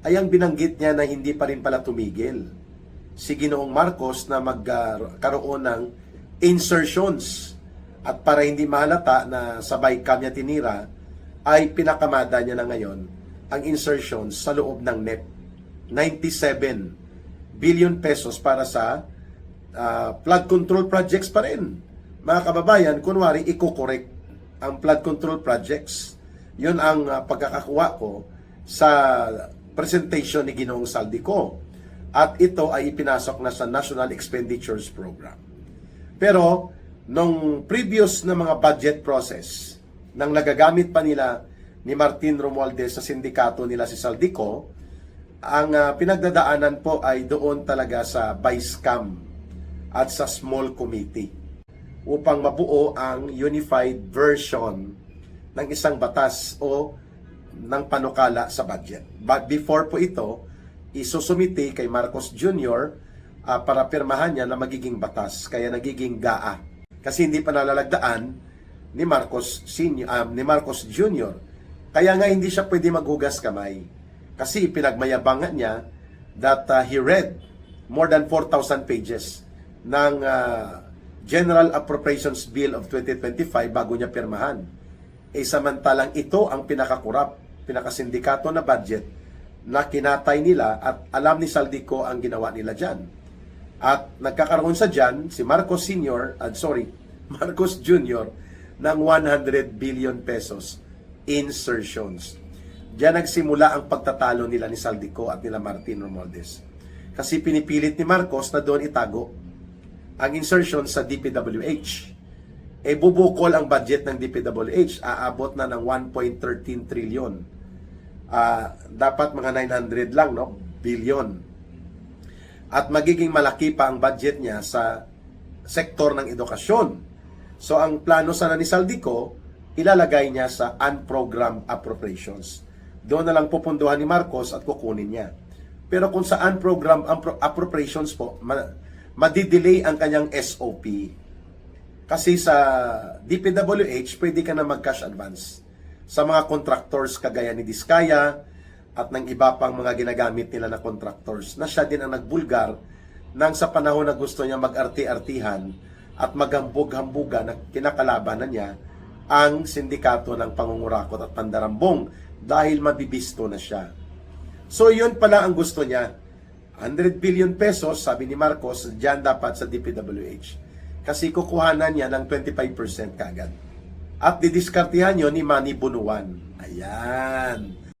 ay ang binanggit niya na hindi pa rin pala tumigil si Ginoong Marcos na magkaroon ng insertions. At para hindi mahalata na sabay kanya tinira, ay pinakamada niya na ngayon ang insertions sa loob ng NEP. 97 billion pesos para sa flood control projects pa rin. Mga kababayan, kunwari i-correct ang flood control projects. Yun ang pagkakakuha ko sa presentation ni Ginoong Saldico. At ito ay ipinasok na sa National Expenditures Program. Pero, nung previous na mga budget process, nang nagagamit pa nila ni Martin Romualdez sa sindikato nila si Saldico, ang pinagdadaanan po ay doon talaga sa BISCAM at sa small committee upang mabuo ang unified version ng isang batas o ng panukala sa budget. But before po ito, isusumite kay Marcos Jr. Para pirmahan niya na magiging batas, kaya nagiging GAA. Kasi hindi pa nalalagdaan ni Marcos Jr. Kaya nga hindi siya pwede maghugas kamay. Kasi pinagmayabangan niya that he read more than 4,000 pages ng General Appropriations Bill of 2025 bago niya pirmahan. Samantalang ito ang pinakasindikato na budget na kinatay nila at alam ni Saldico ang ginawa nila dyan. At nagkakaroon sa dyan si Marcos Jr. ng 100 billion pesos insertions. Diyan nagsimula ang pagtatalo nila ni Saldico at nila Martin Romualdez. Kasi pinipilit ni Marcos na doon itago ang insertion sa DPWH. Bubukol ang budget ng DPWH, aabot na ng 1.13 trillion. Dapat mga 900 lang, no? Billion. At magiging malaki pa ang budget niya sa sektor ng edukasyon. So ang plano sana ni Saldico, ilalagay niya sa unprogrammed appropriations. Doon na lang pupunduhan ni Marcos at kukunin niya. Pero kung sa unprogrammed appropriations po, madidelay ang kanyang SOP. Kasi sa DPWH, pwede ka na mag-cash advance sa mga contractors kagaya ni Diskaya at ng iba pang mga ginagamit nila na contractors na siya din ang nagbulgar nang sa panahon na gusto niya mag-arti-artihan at maghambog-hambuga na kinakalabanan niya ang sindikato ng pangungurakot at pandarambong dahil mabibisto na siya. So yun pala ang gusto niya. 100 billion pesos, sabi ni Marcos, dyan dapat sa DPWH. Kasi kukuhanan niya ng 25% kagad. At didiskartihan yun ni Manny Bunuan. Ayan.